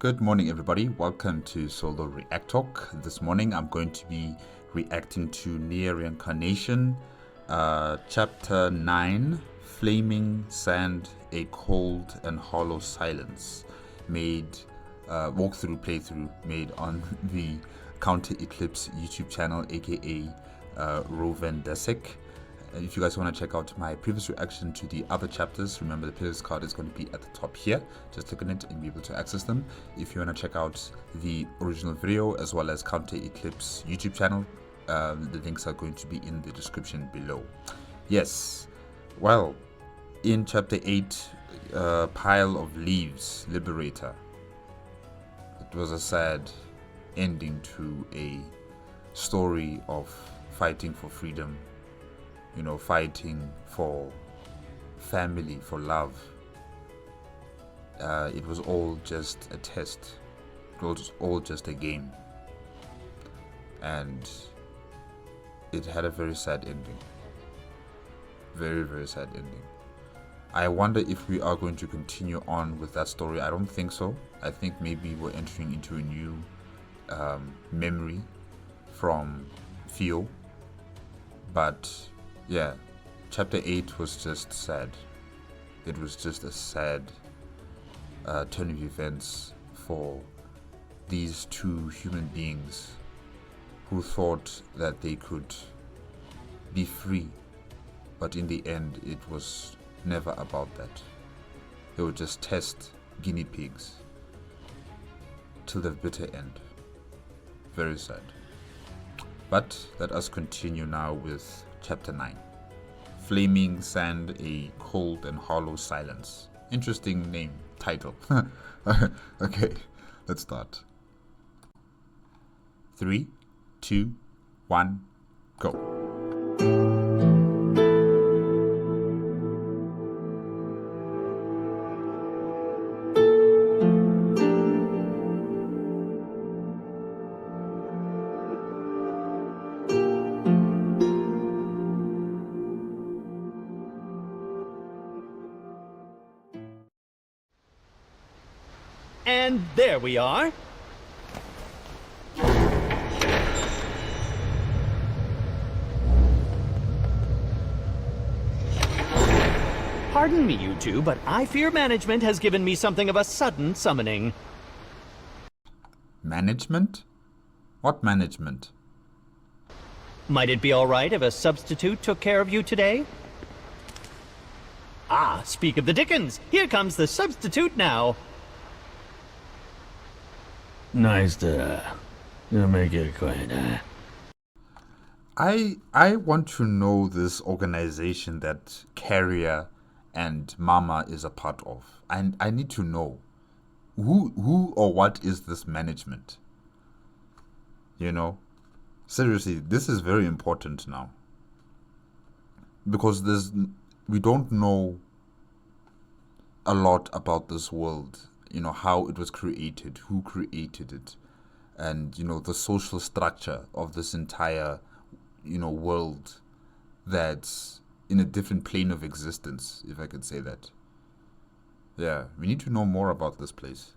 Good morning, everybody. Welcome to Solo ReacTalk. This morning, I'm going to be reacting to Nier Reincarnation, Chapter 9, Flaming Sand, A Cold and Hollow Silence, playthrough made on the Counter Eclipse YouTube channel, aka Rouven Desc. If you guys want to check out my previous reaction to the other chapters, remember the playlist card is going to be at the top here. Just click on it and be able to access them. If you want to check out the original video as well as Counter Eclipse YouTube channel, the links are going to be in the description below. Yes, well, in chapter 8, Pile of Leaves, Liberator. It was a sad ending to a story of fighting for freedom. You know, fighting for family, for love. It was all just a test. It was all just a game. And it had a very sad ending. Very, very sad ending. I wonder if we are going to continue on with that story. I don't think so. I think maybe we're entering into a new memory from Theo. But yeah, chapter 8 was just sad. It was just a sad turn of events for these two human beings who thought that they could be free, but in the end it was never about that. They would just test guinea pigs till the bitter end. Very sad. But let us continue now with Chapter 9. Flaming Sand, A Cold and Hollow Silence. Interesting name, title. Okay, let's start. 3, 2, 1, go. And there we are. Pardon me, you two, but I fear management has given me something of a sudden summoning. Management? What management? Might it be all right if a substitute took care of you today? Ah, speak of the dickens! Here comes the substitute now. Nice to make it acquainted. I want to know this organization that Carrier and Mama is a part of. And I need to know who or what is this management? You know? Seriously, this is very important now. Because we don't know a lot about this world. You know, how it was created, who created it, and, you know, the social structure of this entire, you know, world that's in a different plane of existence, if I could say that. Yeah, we need to know more about this place.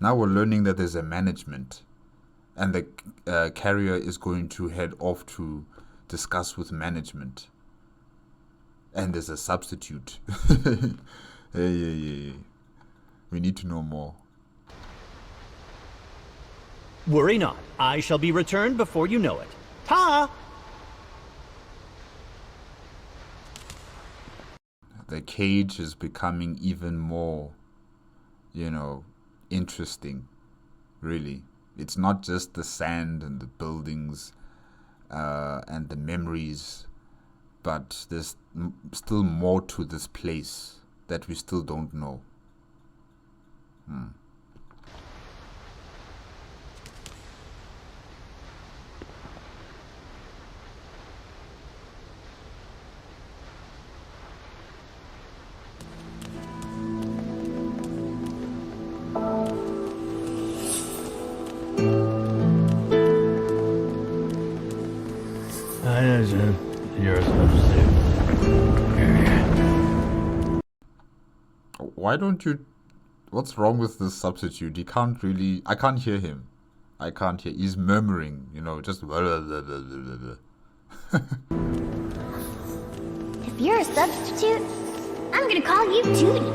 Now we're learning that there's a management, and the carrier is going to head off to discuss with management. And there's a substitute. Hey. We need to know more. Worry not. I shall be returned before you know it. Ta! The cage is becoming even more, you know, interesting. Really. It's not just the sand and the buildings and the memories, but there's still more to this place that we still don't know. I understand. You're supposed to. Why don't you What's wrong with this substitute? He can't really. I can't hear him. I can't hear. He's murmuring, you know, just. If you're a substitute, I'm gonna call you Tootie.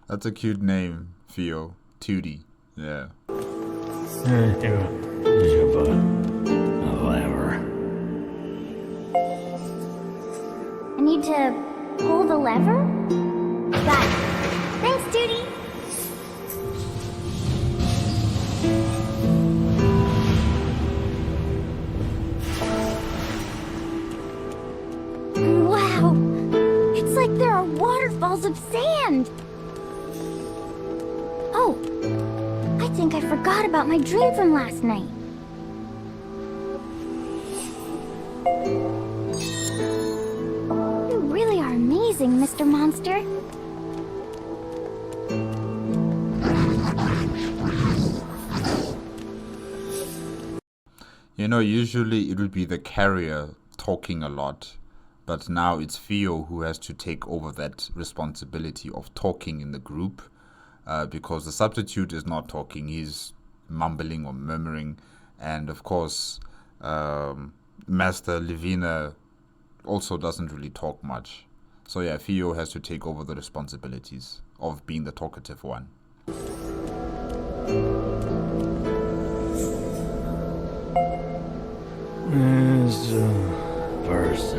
That's a cute name, Theo. Tootie. Yeah. Here's your book. Whatever. I need to pull the lever? Got it. Thanks, Tootie. Wow! It's like there are waterfalls of sand! Oh! I think I forgot about my dream from last night. You really are amazing, Mr. Monster. You know, usually it would be the carrier talking a lot, but now it's Theo who has to take over that responsibility of talking in the group, because the substitute is not talking, he's mumbling or murmuring, and of course, Master Levina also doesn't really talk much. So yeah, Theo has to take over the responsibilities of being the talkative one. It's first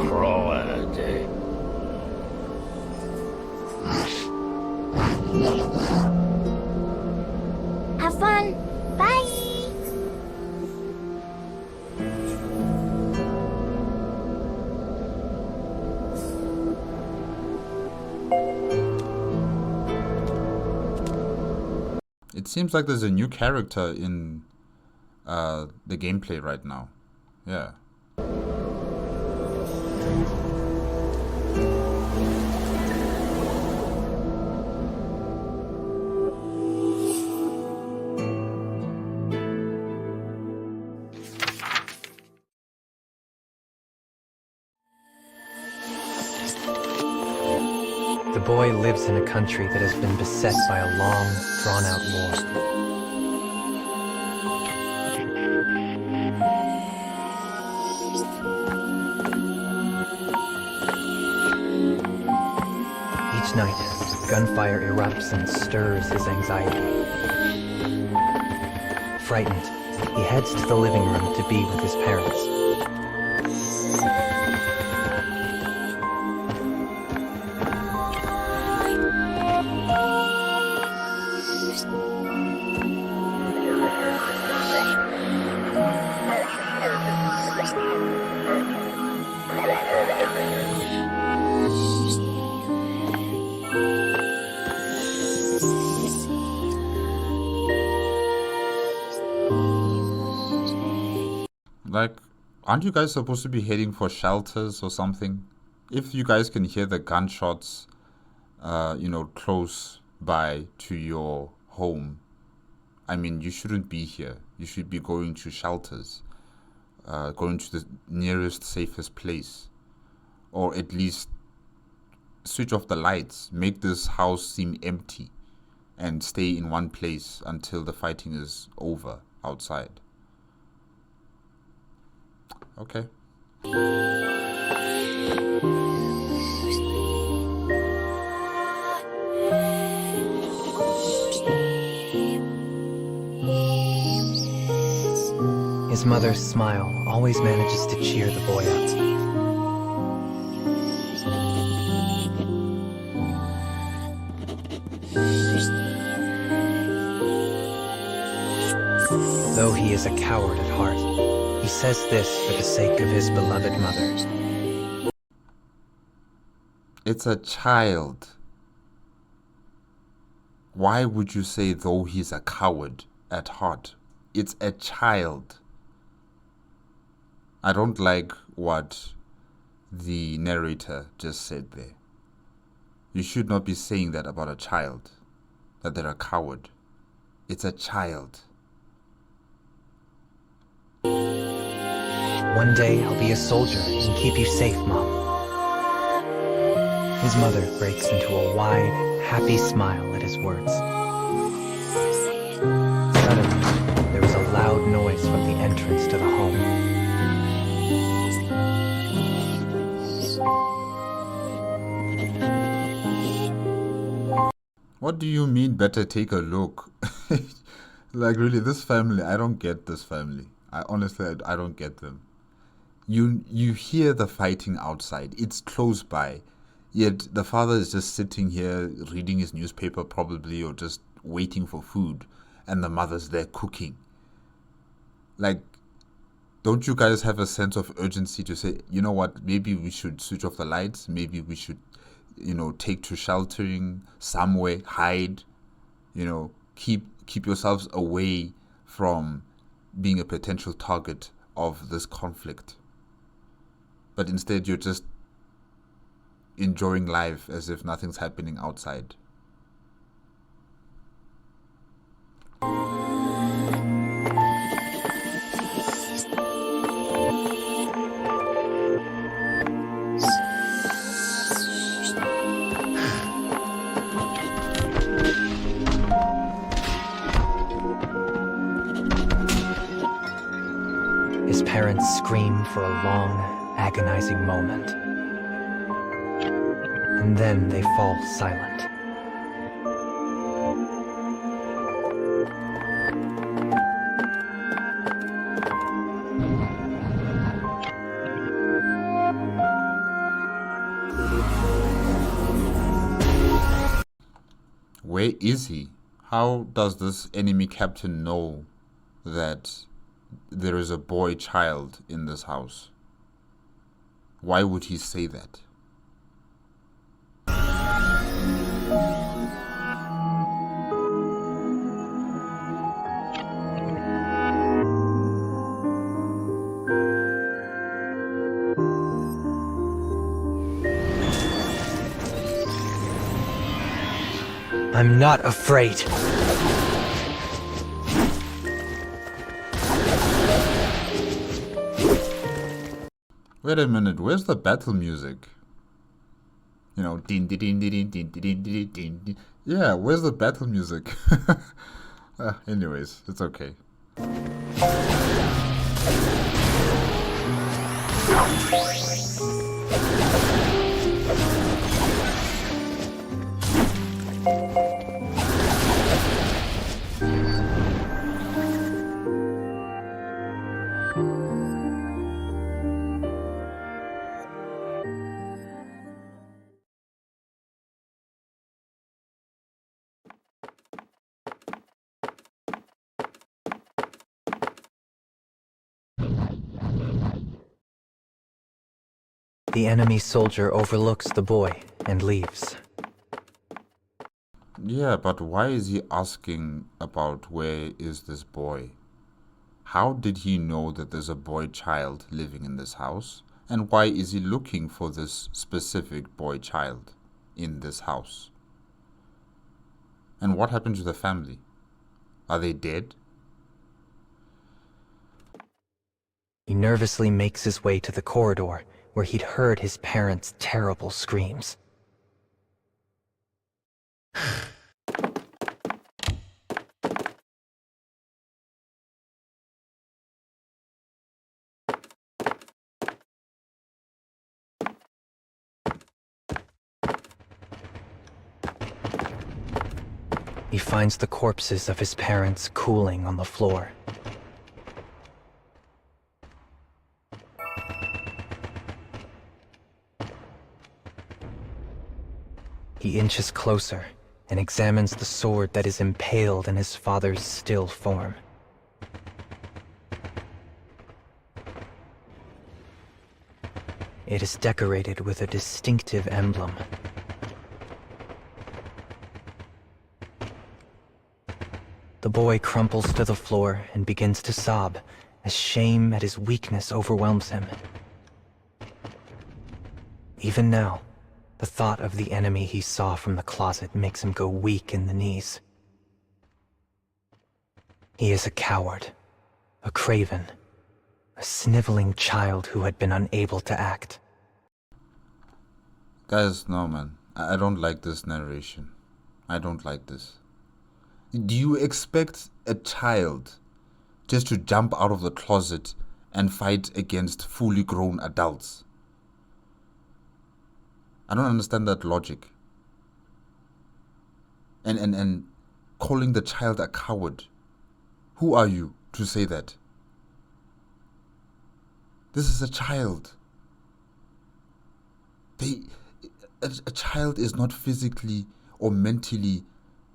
crawl at a day. Have fun. Bye. It seems like there's a new character in the gameplay right now. Yeah. The boy lives in a country that has been beset by a long, drawn-out war. Each night, gunfire erupts and stirs his anxiety. Frightened, he heads to the living room to be with his parents. Like, aren't you guys supposed to be heading for shelters or something? If you guys can hear the gunshots, you know, close by to your home, I mean, you shouldn't be here. You should be going to shelters, going to the nearest, safest place, or at least switch off the lights, make this house seem empty, and stay in one place until the fighting is over outside. Okay. His mother's smile always manages to cheer the boy up. Though he is a coward at heart, he says this for the sake of his beloved mother. It's a child. Why would you say though he's a coward at heart? It's a child. I don't like what the narrator just said there. You should not be saying that about a child, that they're a coward. It's a child. One day I'll be a soldier and keep you safe, Mom. His mother breaks into a wide, happy smile at his words. Suddenly, there is a loud noise from the entrance to the home. What do you mean better take a look? Like really, this family, I don't get this family. I honestly, I don't get them. You hear the fighting outside. It's close by. Yet the father is just sitting here reading his newspaper probably, or just waiting for food, and the mother's there cooking. Like, don't you guys have a sense of urgency to say, you know what, maybe we should switch off the lights, maybe we should, take to sheltering somewhere, hide, keep yourselves away from being a potential target of this conflict. But instead you're just enjoying life as if nothing's happening outside. His parents scream for a long, agonizing moment. And then they fall silent. Where is he? How does this enemy captain know that there is a boy child in this house? Why would he say that? I'm not afraid. Wait a minute, where's the battle music? Din din din din din din din din din. Yeah, where's the battle music? Anyways, it's okay. The enemy soldier overlooks the boy and leaves. Yeah, but why is he asking about where is this boy? How did he know that there's a boy child living in this house? And why is he looking for this specific boy child in this house? And what happened to the family? Are they dead? He nervously makes his way to the corridor where he'd heard his parents' terrible screams. He finds the corpses of his parents cooling on the floor. He inches closer and examines the sword that is impaled in his father's still form. It is decorated with a distinctive emblem. The boy crumples to the floor and begins to sob as shame at his weakness overwhelms him. Even now, the thought of the enemy he saw from the closet makes him go weak in the knees. He is a coward, a craven, a sniveling child who had been unable to act. Guys, no man. I don't like this narration. I don't like this. Do you expect a child just to jump out of the closet and fight against fully grown adults? I don't understand that logic. And calling the child a coward. Who are you to say that? This is a child. A child is not physically or mentally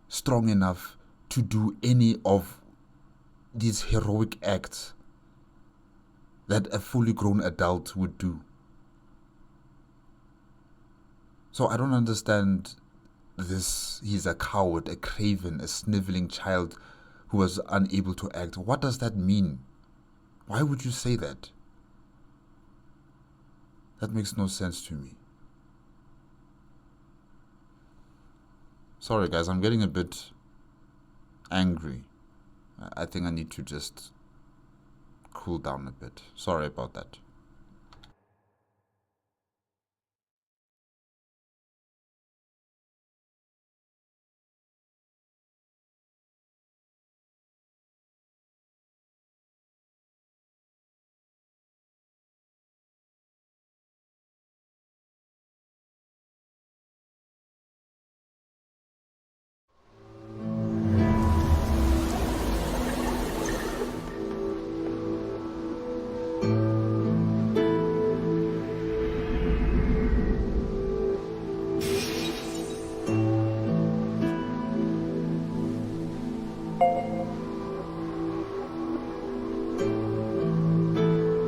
strong enough to do any of these heroic acts that a fully grown adult would do. So I don't understand this. He's a coward, a craven, a sniveling child who was unable to act. What does that mean? Why would you say that? That makes no sense to me. Sorry guys, I'm getting a bit angry. I think I need to just cool down a bit. Sorry about that.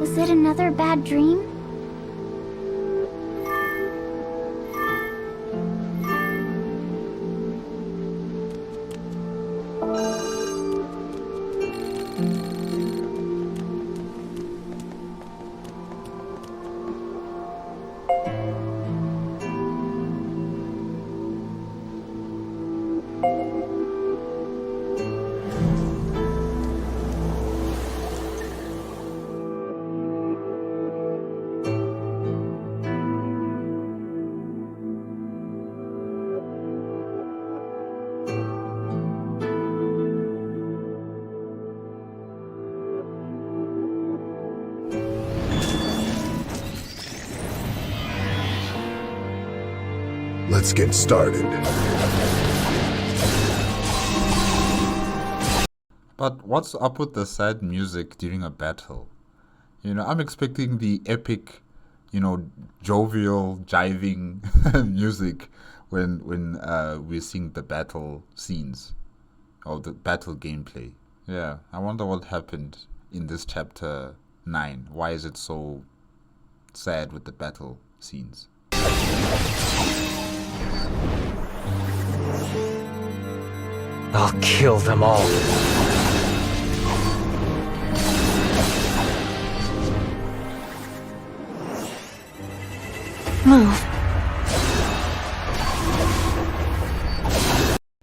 Was it another bad dream? Let's get started. But what's up with the sad music during a battle? You know, I'm expecting the epic, jovial, jiving music when we're seeing the battle scenes or the battle gameplay. Yeah, I wonder what happened in this chapter 9. Why is it so sad with the battle scenes? I'll kill them all. Move.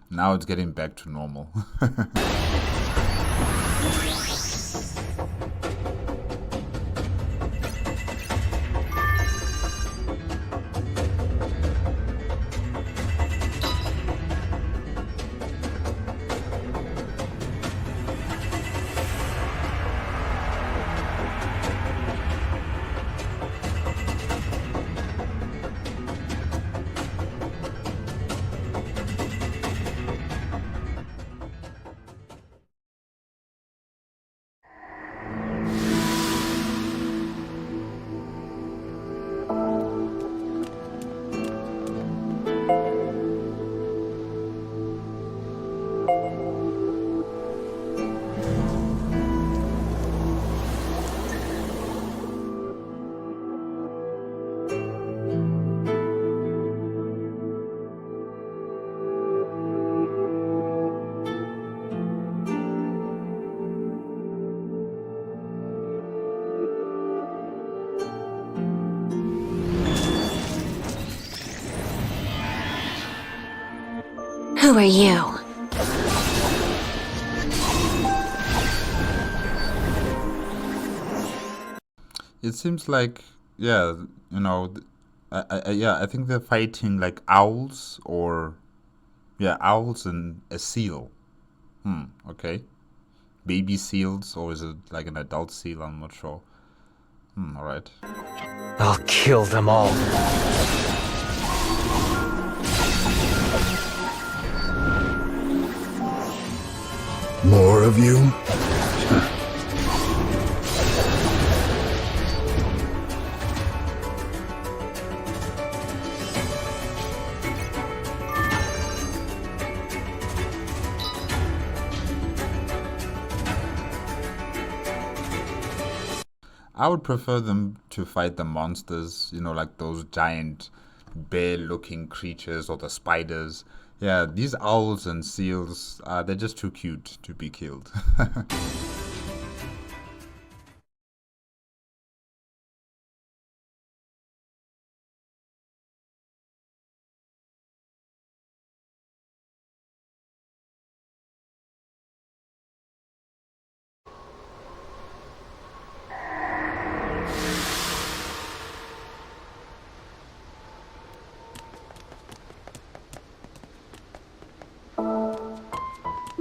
Now it's getting back to normal. Who are you? It seems like, yeah, Yeah, I think they're fighting like owls or yeah, owls and a seal. Okay. Baby seals, or is it like an adult seal? I'm not sure. Alright. I'll kill them all. More of you? I would prefer them to fight the monsters, you know, like those giant bear-looking creatures or the spiders. Yeah, these owls and seals, they're just too cute to be killed.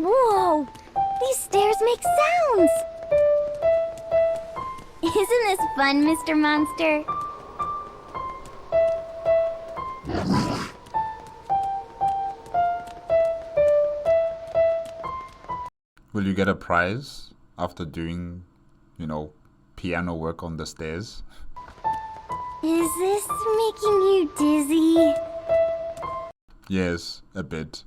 Whoa! These stairs make sounds! Isn't this fun, Mr. Monster? Will you get a prize after doing, you know, piano work on the stairs? Is this making you dizzy? Yes, a bit.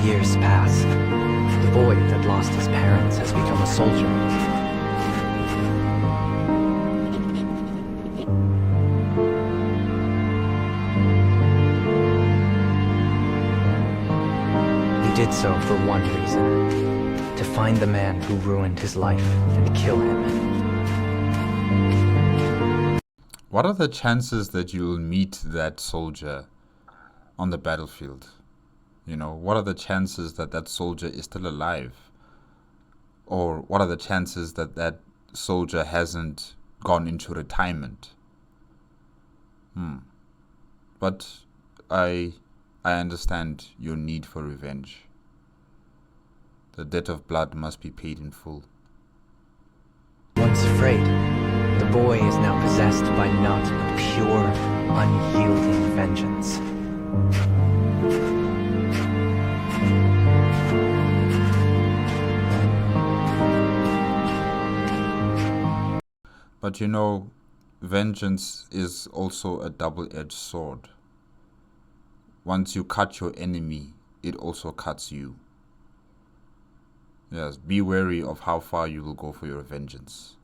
Years pass. The boy that lost his parents has become a soldier. He did so for one reason: to find the man who ruined his life and kill him. What are the chances that you'll meet that soldier on the battlefield? You know, what are the chances that that soldier is still alive? Or what are the chances that that soldier hasn't gone into retirement? But I understand your need for revenge. The debt of blood must be paid in full. Once afraid, the boy is now possessed by naught but pure, unyielding vengeance. But you know, vengeance is also a double-edged sword. Once you cut your enemy, it also cuts you. Yes, be wary of how far you will go for your vengeance.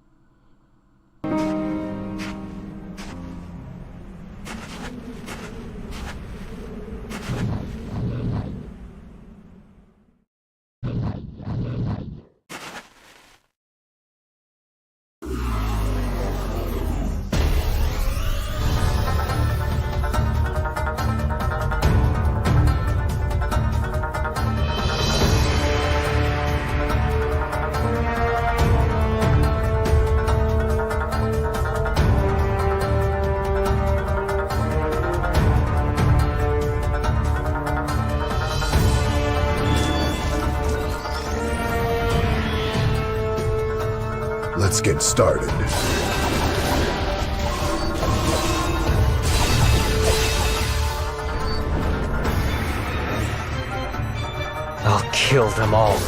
Let's get started. I'll kill them all.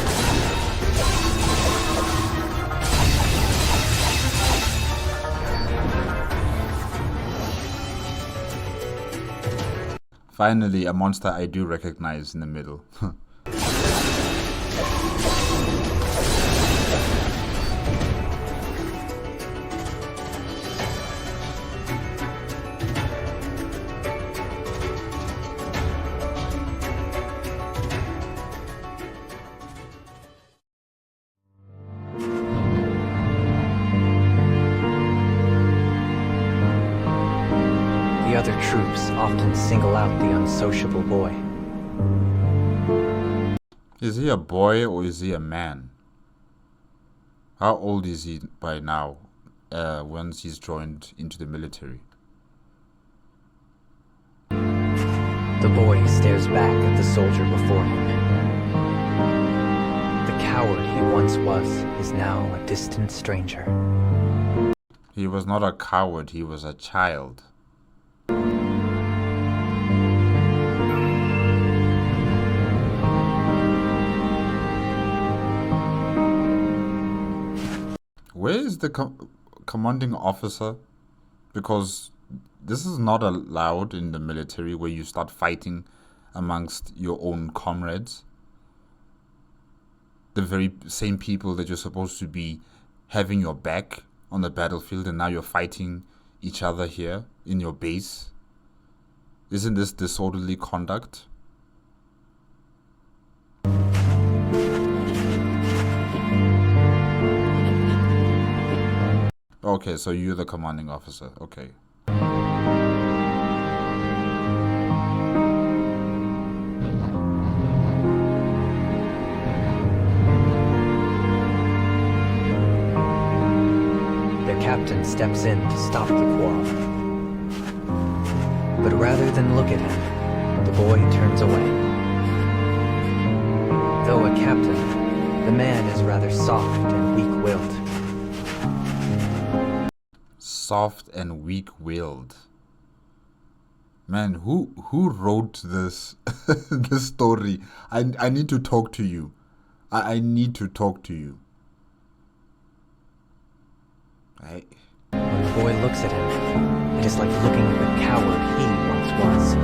Finally, a monster I do recognize in the middle. The other troops often single out the unsociable boy. Is he a boy or is he a man? How old is he by now, once he's joined into the military? The boy stares back at the soldier before him. The coward he once was is now a distant stranger. He was not a coward, he was a child. Where is the commanding officer? Because this is not allowed in the military, where you start fighting amongst your own comrades. The very same people that you're supposed to be having your back on the battlefield, and now you're fighting each other here in your base. Isn't this disorderly conduct? Okay, so you're the commanding officer. Okay. Their captain steps in to stop the quarrel. But rather than look at him, the boy turns away. Though a captain, the man is rather soft and weak-willed. Soft and weak-willed. Man, who wrote this this story? I need to talk to you. I need to talk to you. When the boy looks at him, it is like looking at the coward he once was.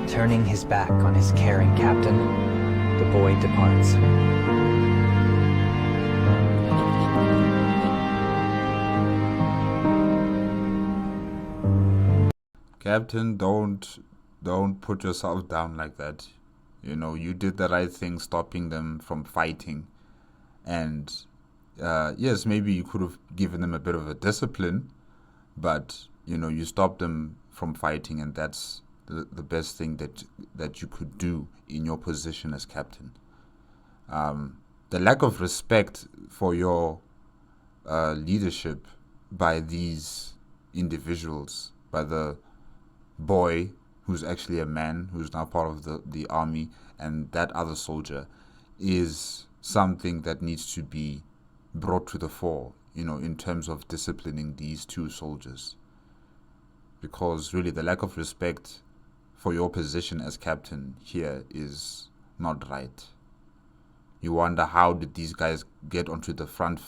Turning his back on his caring captain, the boy departs. Captain, don't put yourself down like that. You know, you did the right thing stopping them from fighting. And yes, maybe you could have given them a bit of a discipline, but you know, you stopped them from fighting, and that's the best thing that you could do in your position as captain. The lack of respect for your leadership by these individuals, by the boy who's actually a man, who's now part of the army, and that other soldier, is something that needs to be brought to the fore, you know, in terms of disciplining these two soldiers. Because really the lack of respect for your position as captain here is not right. You wonder, how did these guys get onto the front,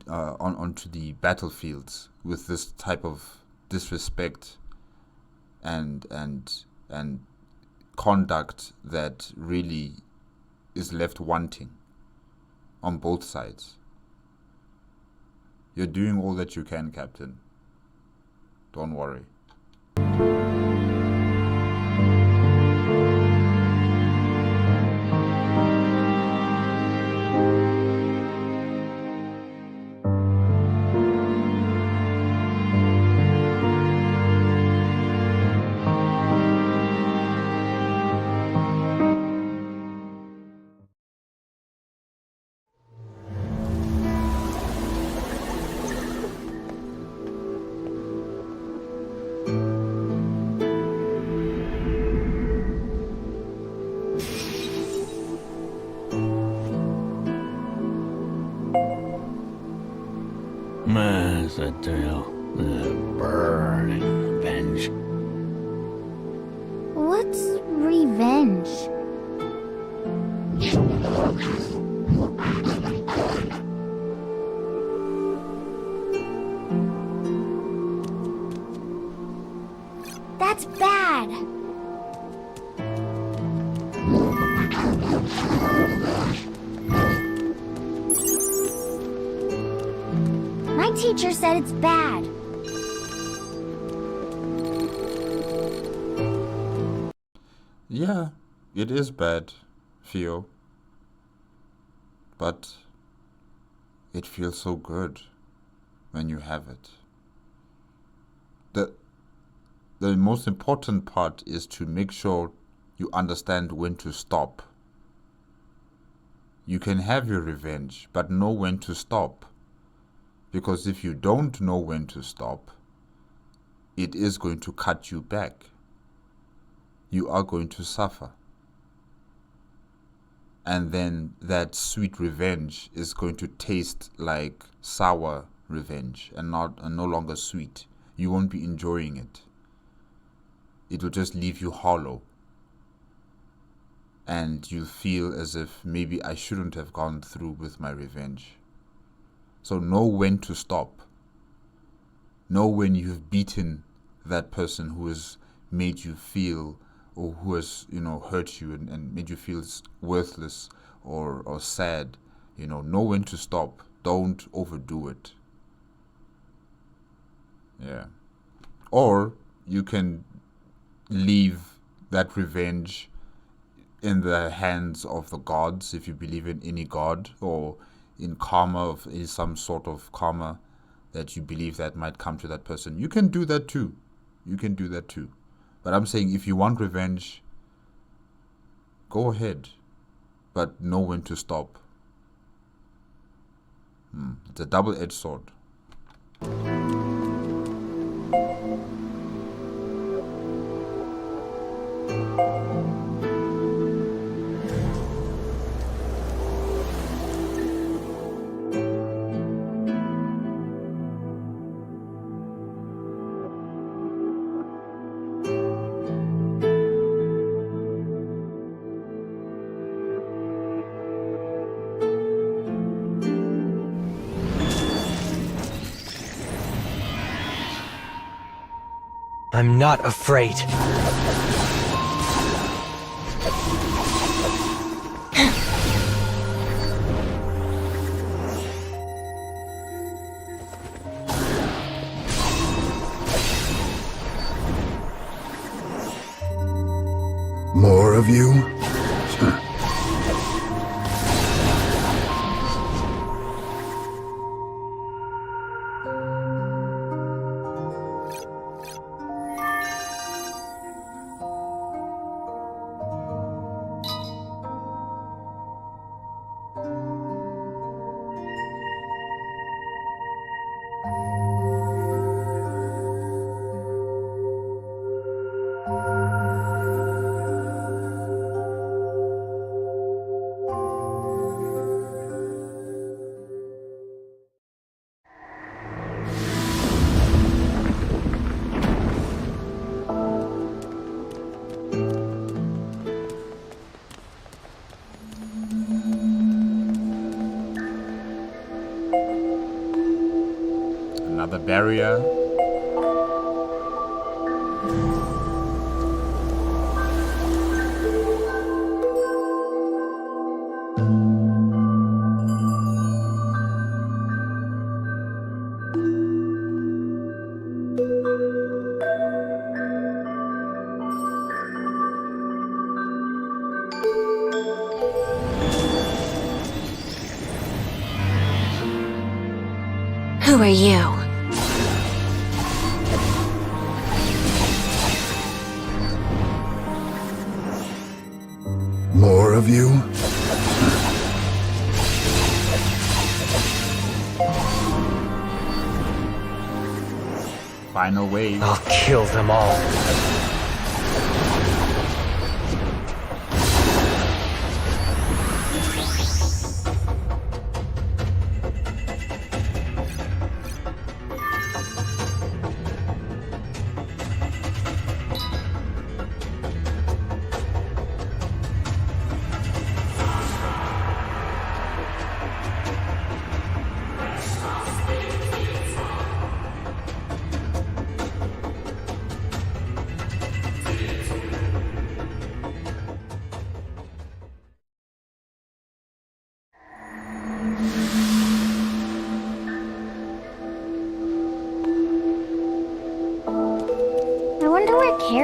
onto the battlefields with this type of disrespect and conduct that really is left wanting on both sides. You're doing all that you can, Captain. Don't worry. The burning revenge. What's revenge? My teacher said it's bad. Yeah, it is bad, Theo. But it feels so good when you have it. The most important part is to make sure you understand when to stop. You can have your revenge, but know when to stop. Because if you don't know when to stop, it is going to cut you back. You are going to suffer. And then that sweet revenge is going to taste like sour revenge and no longer sweet. You won't be enjoying it. It will just leave you hollow. And you feel as if maybe I shouldn't have gone through with my revenge. So know when to stop. Know when you've beaten that person who has made you feel, or who has, hurt you and made you feel worthless or sad. Know when to stop. Don't overdo it. Yeah. Or you can leave that revenge in the hands of the gods, if you believe in any god, or in karma, of some sort of karma that you believe that might come to that person. You can do that too. But I'm saying, if you want revenge, go ahead, but know when to stop. It's a double-edged sword. I'm not afraid. More of you? Another barrier. Who are you? More of you? Final wave. I'll kill them all.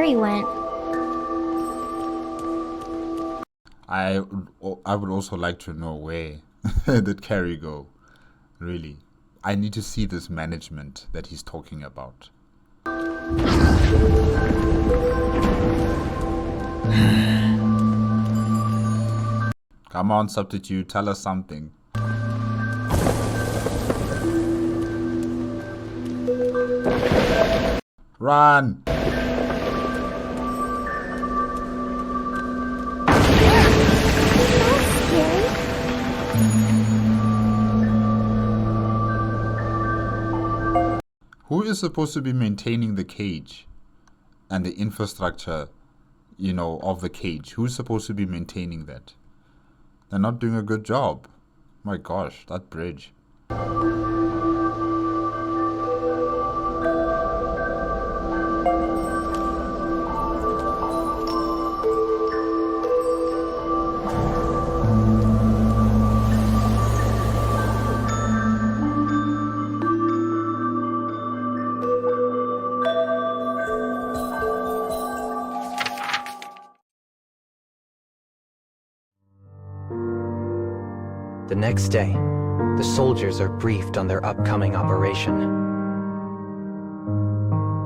Carrie went. I would also like to know where did Carrie go? Really. I need to see this management that he's talking about. Come on, substitute, tell us something. Run! Who is supposed to be maintaining the cage and the infrastructure, you know, of the cage? Who's supposed to be maintaining that? They're not doing a good job. My gosh, that bridge. The next day, the soldiers are briefed on their upcoming operation.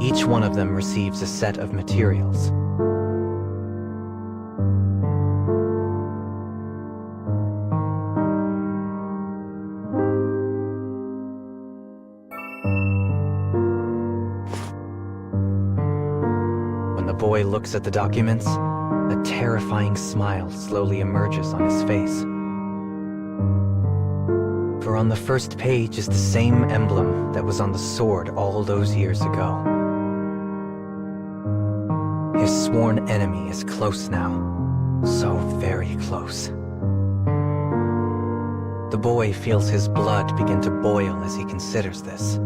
Each one of them receives a set of materials. When the boy looks at the documents, a terrifying smile slowly emerges on his face. For on the first page is the same emblem that was on the sword all those years ago. His sworn enemy is close now, so very close. The boy feels his blood begin to boil as he considers this.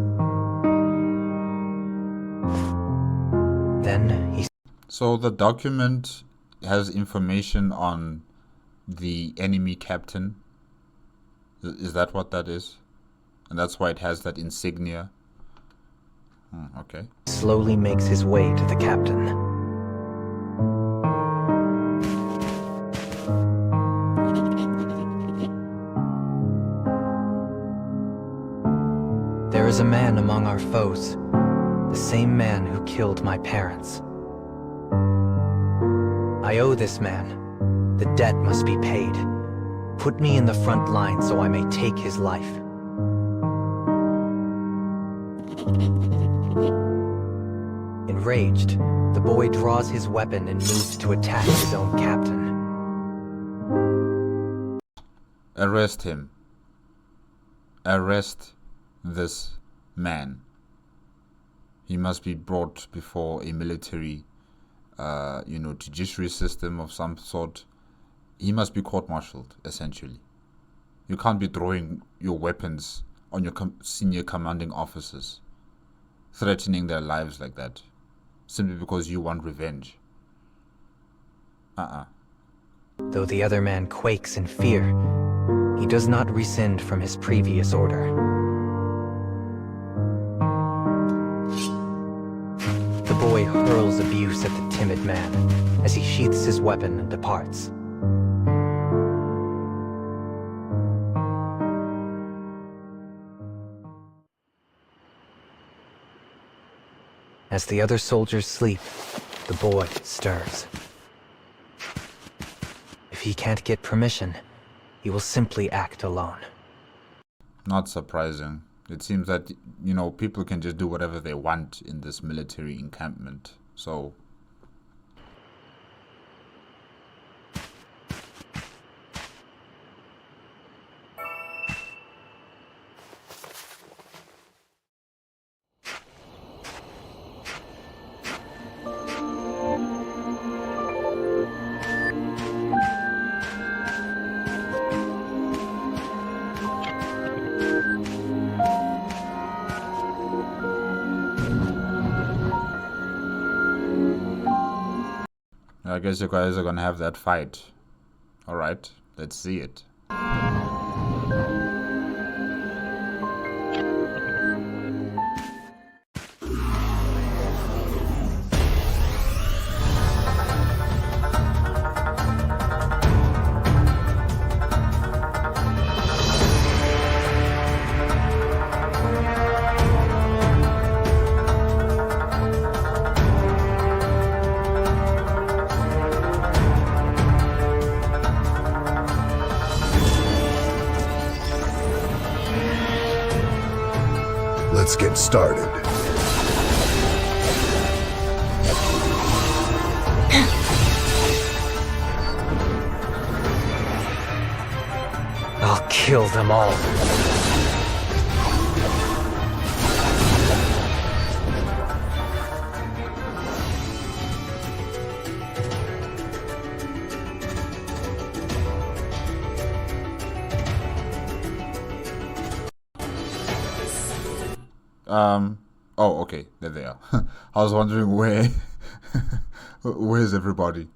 Then he... So the document has information on the enemy captain. Is that what that is? And that's why it has that insignia? Okay. slowly makes his way to the captain. There is a man among our foes, the same man who killed my parents. I owe this man. The debt must be paid. Put me in the front line so I may take his life. Enraged, the boy draws his weapon and moves to attack his own captain. Arrest him. Arrest this man. He must be brought before a military, judiciary system of some sort. He must be court-martialed, essentially. You can't be throwing your weapons on your senior commanding officers, threatening their lives like that, simply because you want revenge. Though the other man quakes in fear, he does not rescind from his previous order. The boy hurls abuse at the timid man as he sheaths his weapon and departs. As the other soldiers sleep, the boy stirs. If he can't get permission, he will simply act alone. Not surprising. It seems that, people can just do whatever they want in this military encampment. So, I guess you guys are gonna have that fight. Alright, let's see it. Let's get started. I'll kill them all. Oh, okay, there they are. I was wondering where's everybody?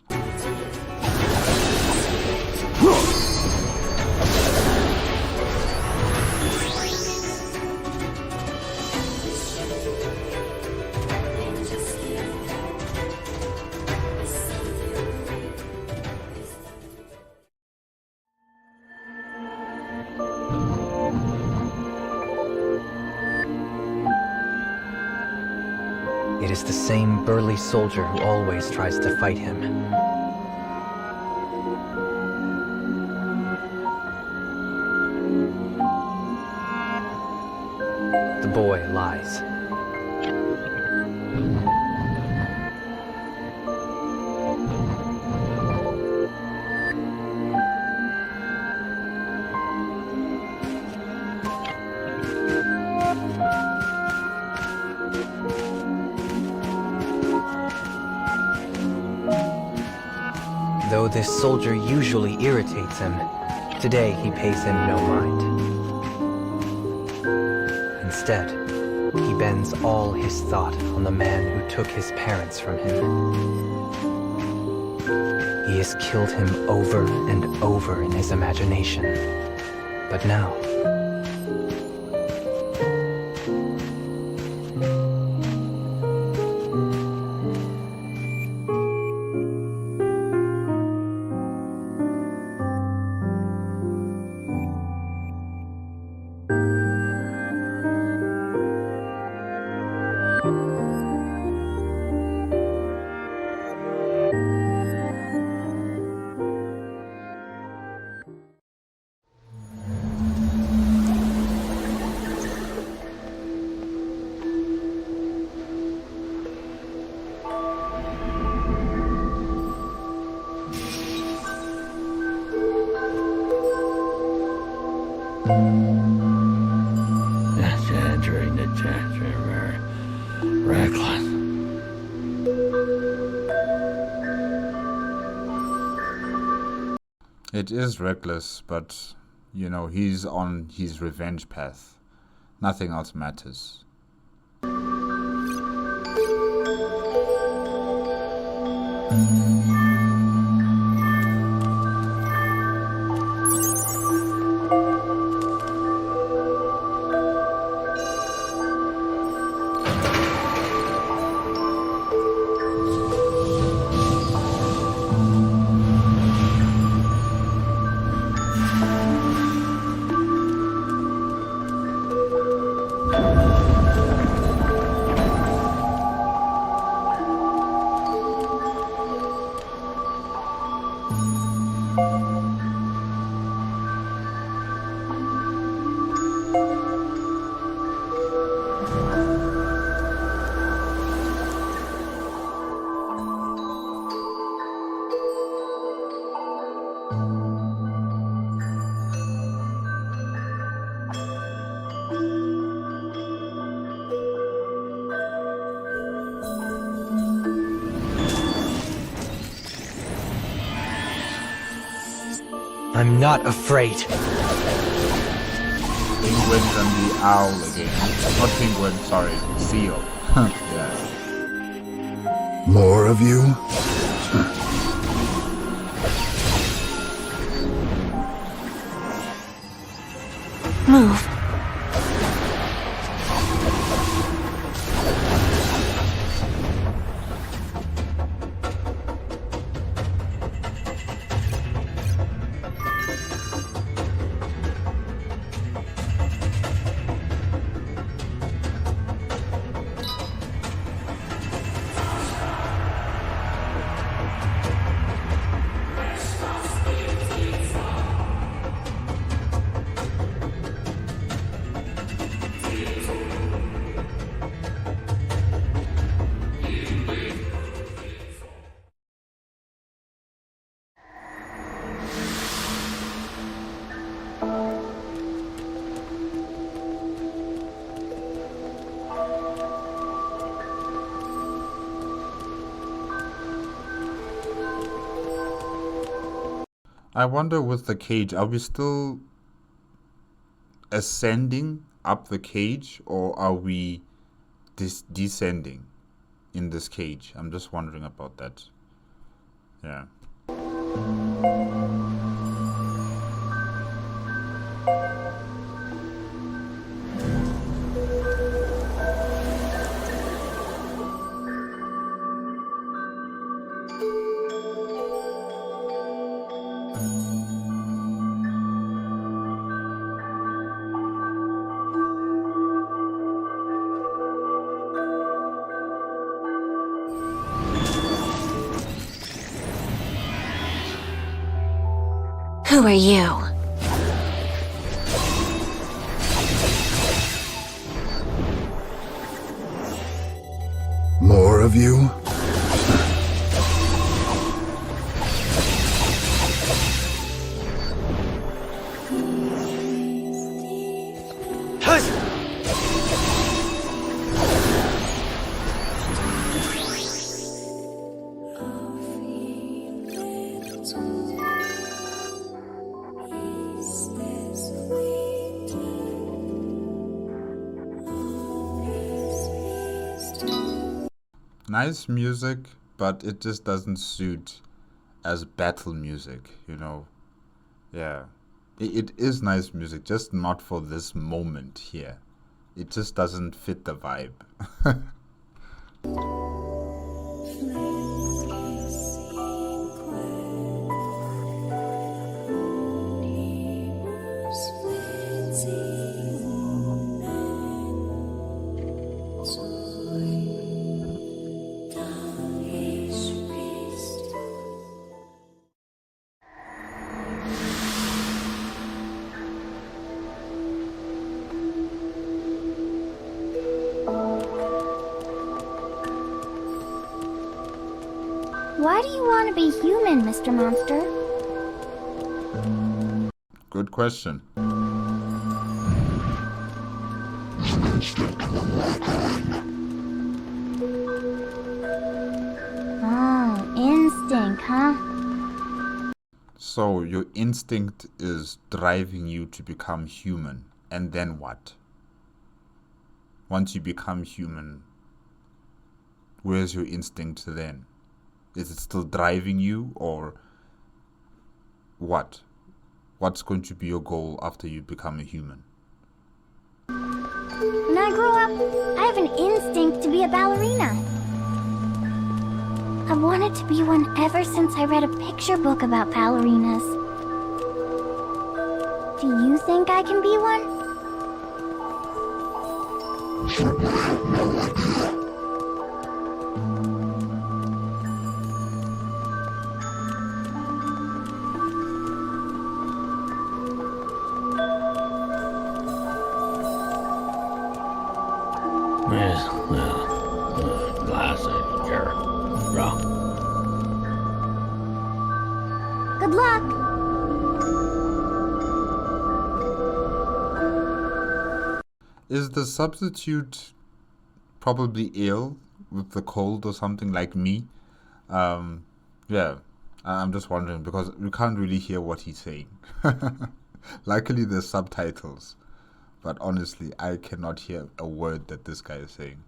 It is the same burly soldier who always tries to fight him. The boy lies. Though this soldier usually irritates him, today he pays him no mind. Instead, he bends all his thought on the man who took his parents from him. He has killed him over and over in his imagination. But now, That's entering the chamber. Reckless. It is reckless, but, you know, he's on his revenge path. Nothing else matters. I'm not afraid. Penguins and the owl again. Not penguin, sorry, seal. Yeah. More of you? Move. I wonder with the cage, are we still ascending up the cage or are we descending in this cage? I'm just wondering about that. Yeah. Who are you? More of you? Nice music, but it just doesn't suit as battle music, you know. Yeah. It is nice music, just not for this moment here. It just doesn't fit the vibe. Why do you want to be human, Mr. Monster? Good question. Oh, instinct, huh? So your instinct is driving you to become human, and then what? Once you become human, where's your instinct then? Is it still driving you, or what? What's going to be your goal after you become a human? When I grow up, I have an instinct to be a ballerina. I've wanted to be one ever since I read a picture book about ballerinas. Do you think I can be one? Yes, classic, sure. Bro. Good luck! Is the substitute probably ill with the cold or something like me? Yeah, I'm just wondering because we can't really hear what he's saying. Luckily, there's subtitles, but honestly, I cannot hear a word that this guy is saying.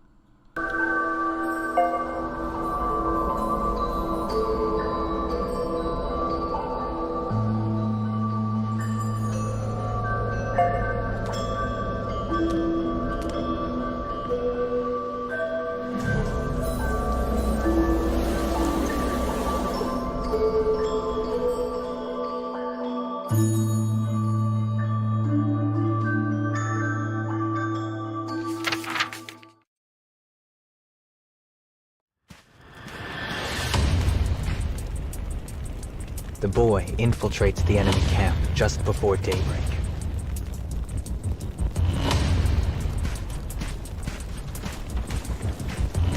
The boy infiltrates the enemy camp just before daybreak.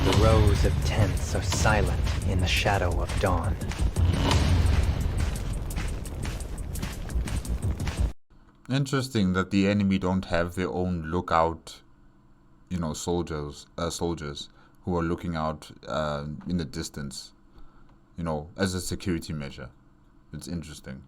The rows of tents are silent in the shadow of dawn. Interesting that the enemy don't have their own lookout, soldiers who are looking out in the distance, as a security measure. It's interesting.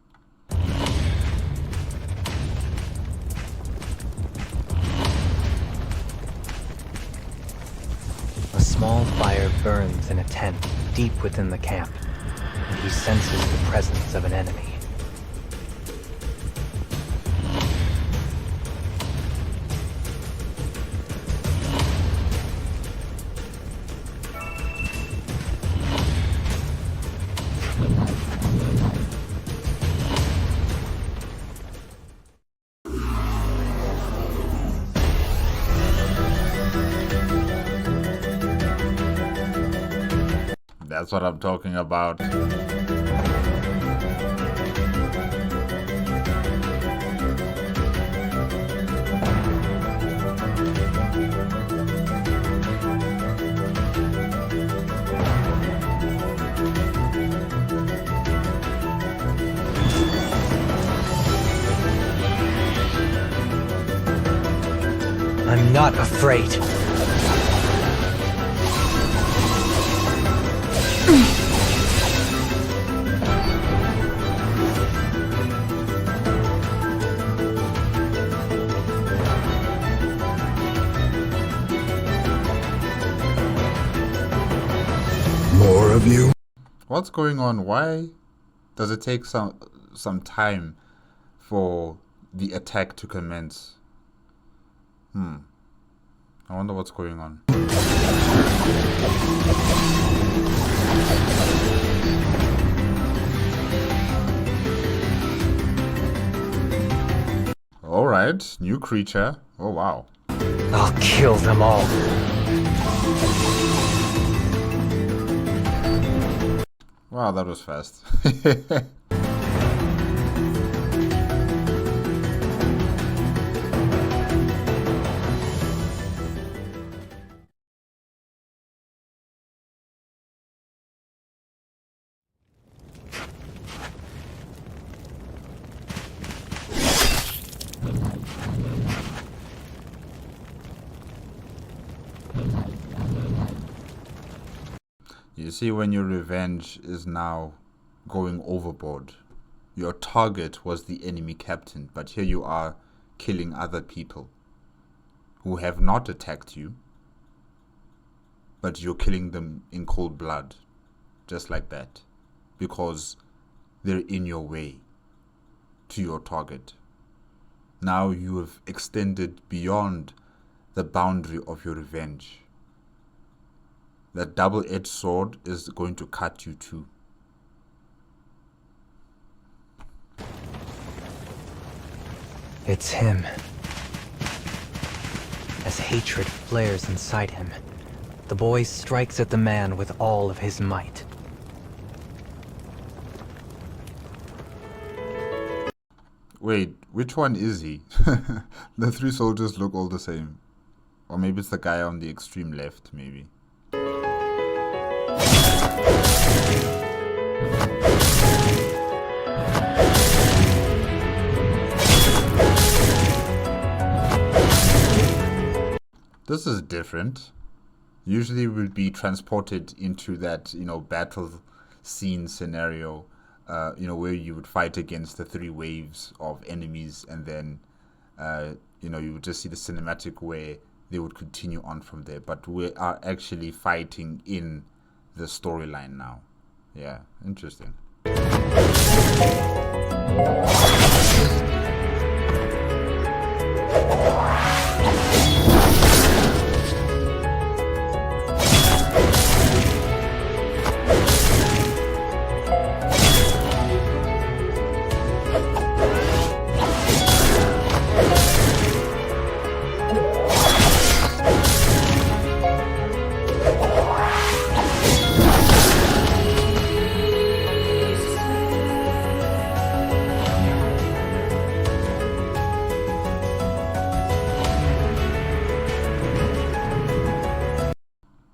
small fire burns in a tent deep within the camp, and he senses the presence of an enemy. That's what I'm talking about. I'm not afraid. More of you? What's going on? Why does it take some time for the attack to commence? I wonder what's going on. Alright, new creature. Oh wow. I'll kill them all. Wow, that was fast. You see, when your revenge is now going overboard, your target was the enemy captain, but here you are killing other people who have not attacked you, but you're killing them in cold blood, just like that, because they're in your way to your target. Now you have extended beyond the boundary of your revenge. That double-edged sword is going to cut you too. It's him. As hatred flares inside him, the boy strikes at the man with all of his might. Wait, which one is he? The three soldiers look all the same. Or maybe it's the guy on the extreme left, maybe. This is different. Usually we'll be transported into that, battle scene scenario, where you would fight against the three waves of enemies, and then, you would just see the cinematic where they would continue on from there. But we are actually fighting in the storyline now. Yeah, interesting.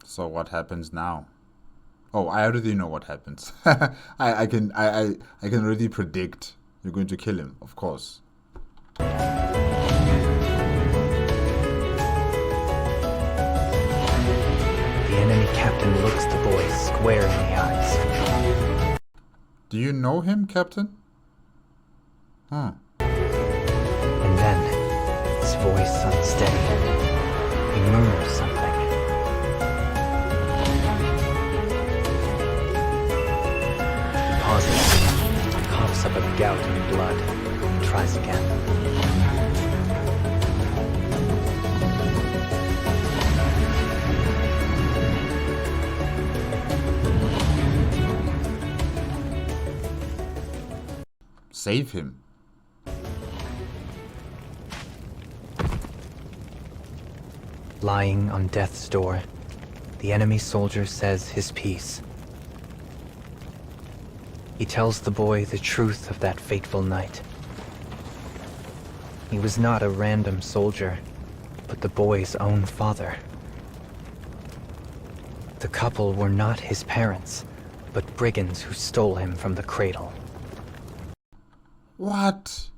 So what happens now? Oh, I already know what happens. I can already predict you're going to kill him, of course. The enemy captain looks the boy square in the eyes. Do you know him, Captain? And then, his voice unsteady. He murmurs something. coughs up a gout in blood and tries again. Save him. Lying on death's door, the enemy soldier says his piece. He tells the boy the truth of that fateful night. He was not a random soldier, but the boy's own father. The couple were not his parents, but brigands who stole him from the cradle. What?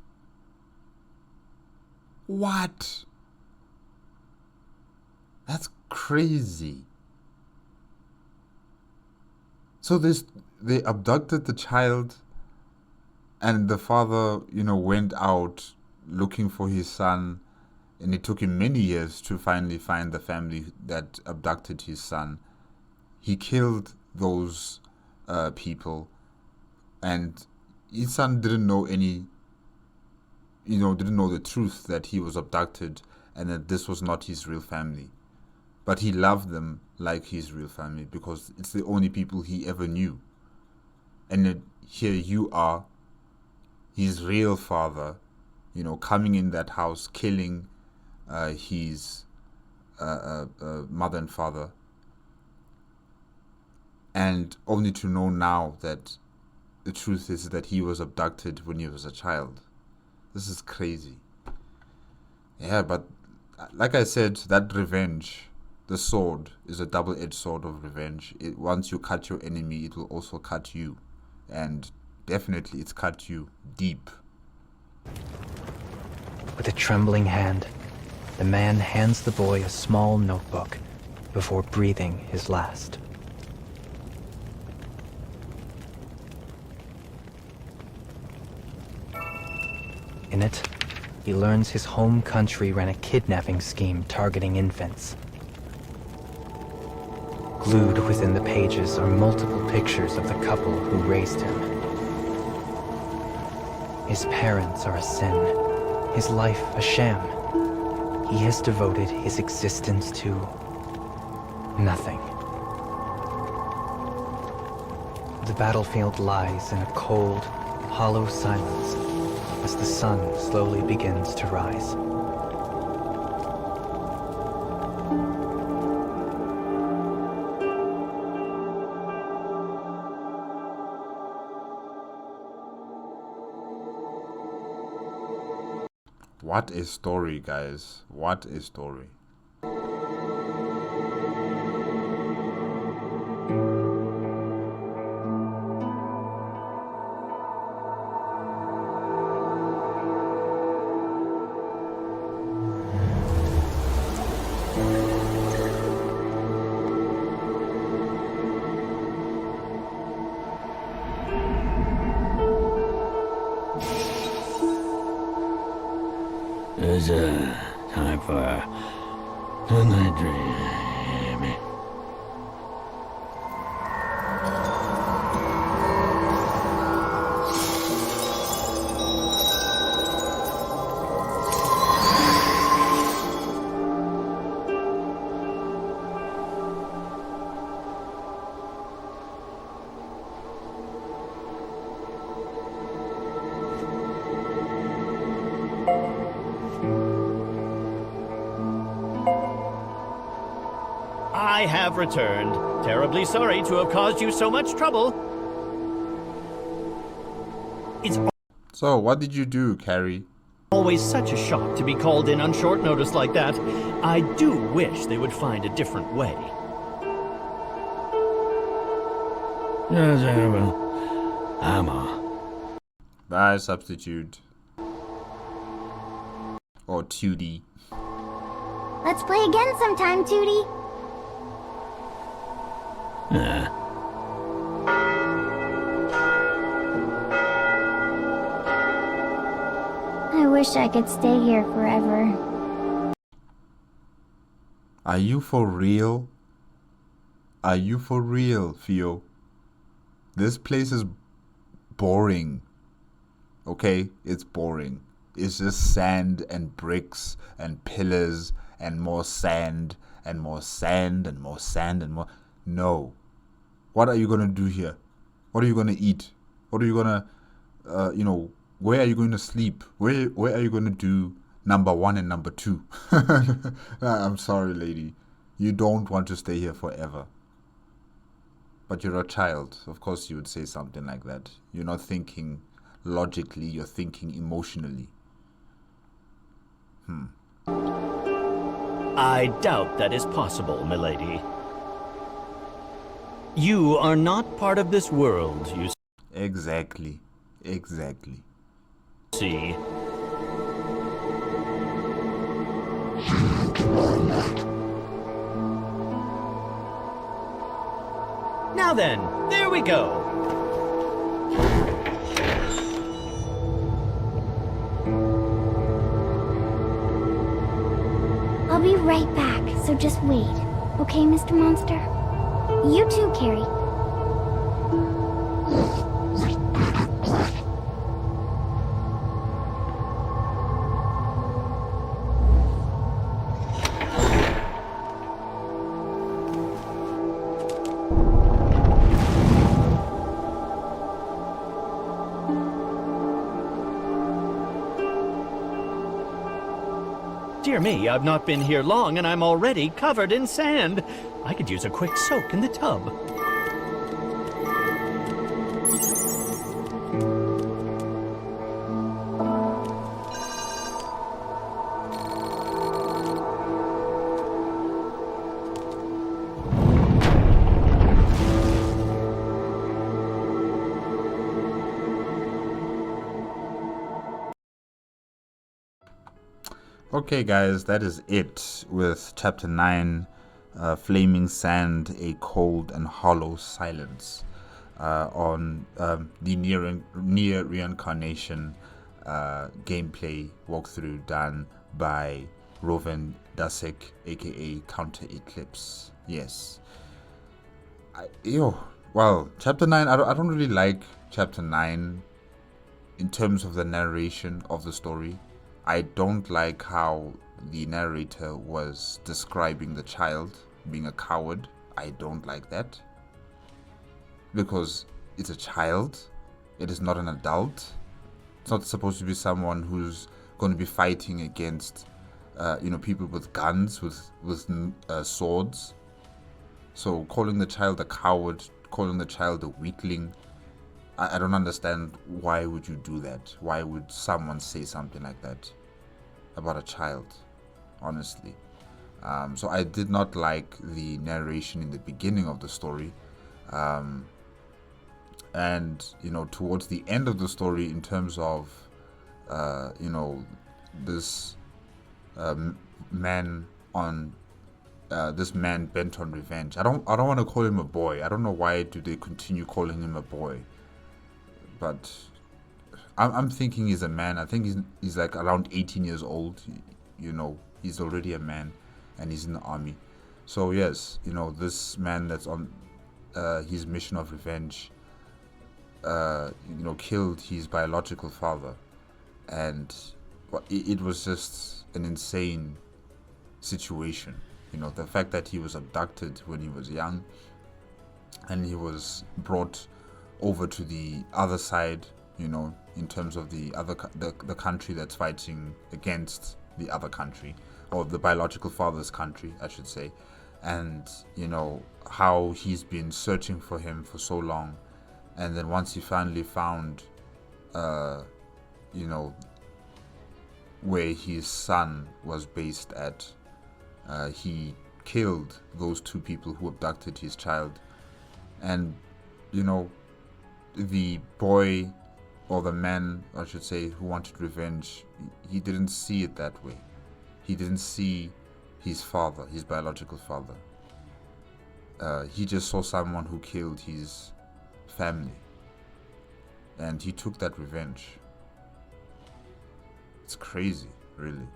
What? That's crazy. So they abducted the child, and the father, went out looking for his son, and it took him many years to finally find the family that abducted his son. He killed those people, and his son didn't know didn't know the truth that he was abducted and that this was not his real family. But he loved them like his real family because it's the only people he ever knew. And then here you are, his real father, coming in that house, killing his mother and father. And only to know now that the truth is that he was abducted when he was a child. This is crazy. Yeah, but like I said, that revenge, the sword, is a double-edged sword of revenge. Once you cut your enemy, it will also cut you. And definitely it's cut you deep. With a trembling hand, the man hands the boy a small notebook before breathing his last. In it, he learns his home country ran a kidnapping scheme targeting infants. Glued within the pages are multiple pictures of the couple who raised him. His parents are a sin, his life a sham. He has devoted his existence to nothing. The battlefield lies in a cold, hollow silence as the sun slowly begins to rise. What a story, guys. What a story. It's time for a night dream. I have returned. Terribly sorry to have caused you so much trouble. It's So, what did you do, Carrie? always such a shock to be called in on short notice like that. I do wish they would find a different way. I'm a... Bye, substitute. Or Tootie. Let's play again sometime, Tootie. I wish I could stay here forever. Are you for real? Are you for real, Theo? This place is boring. Okay, it's boring. It's just sand and bricks and pillars and more sand and more sand and more sand and more. No. What are you gonna do here? What are you gonna eat? What are you gonna, where are you going to sleep? Where are you gonna do number 1 and number 2? I'm sorry, lady. You don't want to stay here forever. But you're a child. Of course you would say something like that. You're not thinking logically, you're thinking emotionally. I doubt that is possible, milady. You are not part of this world, you Exactly. see. Now then, there we go. I'll be right back, so just wait. Okay, Mr. Monster? You too, Carrie. Dear me, I've not been here long and I'm already covered in sand. I could use a quick soak in the tub. Okay, guys, that is it with Chapter 9, Flaming Sand, A Cold and Hollow Silence, on the Nier Reincarnation gameplay walkthrough done by Rouven Desc, aka Counter Eclipse. Yes. Well, Chapter 9, I don't really like Chapter 9 in terms of the narration of the story. I don't like how the narrator was describing the child being a coward. I don't like that. Because it's a child. It is not an adult. It's not supposed to be someone who's going to be fighting against, people with guns, with swords. So calling the child a coward, calling the child a weakling, I don't understand why would you do that. Why would someone say something like that about a child, honestly? So I did not like the narration in the beginning of the story. And, towards the end of the story, in terms of, this man on this man bent on revenge. I don't want to call him a boy. I don't know why do they continue calling him a boy. But I'm thinking he's a man. I think he's like around 18 years old. He's already a man, and he's in the army. So yes, this man that's on his mission of revenge, killed his biological father, and it was just an insane situation. The fact that he was abducted when he was young, and he was brought over to the other side, in terms of the country that's fighting against the other country, or the biological father's country, I should say. And how he's been searching for him for so long, and then once he finally found where his son was based at, he killed those two people who abducted his child. And the boy, or the man, I should say, who wanted revenge, he didn't see it that way. He didn't see his father, his biological father. He just saw someone who killed his family, and he took that revenge. It's crazy, really.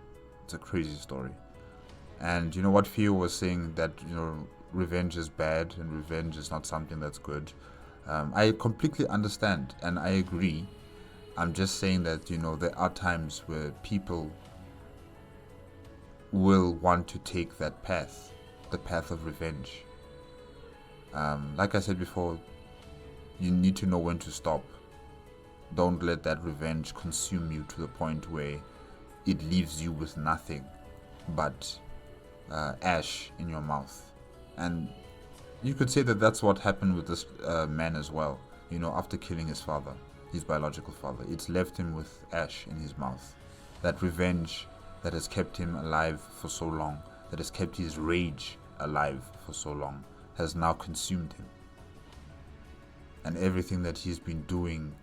It's a crazy story. And what Theo was saying, that revenge is bad and revenge is not something that's good. I completely understand and I agree. I'm just saying that, you know, there are times where people will want to take that path, the path of revenge. Like I said before, you need to know when to stop. Don't let that revenge consume you to the point where it leaves you with nothing but ash in your mouth. And you could say that that's what happened with this man as well. You know, after killing his father, his biological father, it's left him with ash in his mouth. That revenge that has kept him alive for so long, that has kept his rage alive for so long, has now consumed him. And everything that he's been doing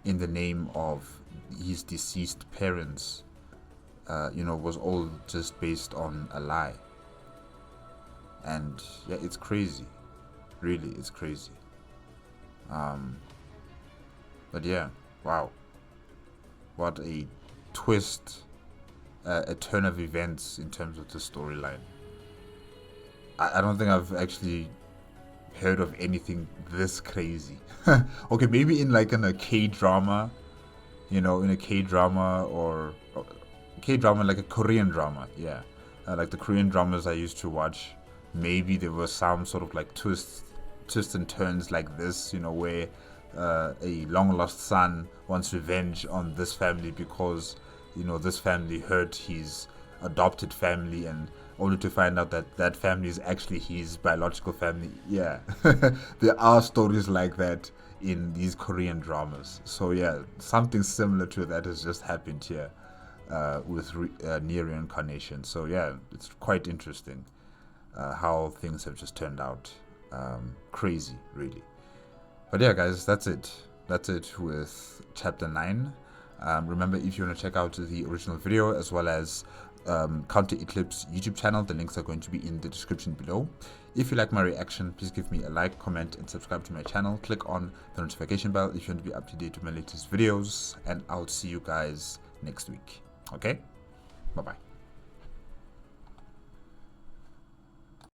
in the name of his deceased parents, you know, was all just based on a lie. And yeah, it's crazy. Really, it's crazy. But yeah, wow. What a twist, a turn of events in terms of the storyline. I don't think I've actually heard of anything this crazy. Okay, maybe in like a K-drama, you know, in a K-drama or K-drama, like a Korean drama, yeah. Like the Korean dramas I used to watch, maybe there was some sort of like twists and turns like this, you know, where a long lost son wants revenge on this family because, you know, this family hurt his adopted family, and only to find out that that family is actually his biological family. Yeah, there are stories like that in these Korean dramas. So yeah, something similar to that has just happened here with Nier Reincarnation. So yeah, it's quite interesting how things have just turned out. Crazy, really. But yeah, guys, that's it. That's it with chapter 9. Remember, if you want to check out the original video as well as Counter Eclipse YouTube channel, the links are going to be in the description below. If you like my reaction, please give me a like, comment, and subscribe to my channel. Click on the notification bell if you want to be up to date with my latest videos, and I'll see you guys next week. Okay? Bye-bye.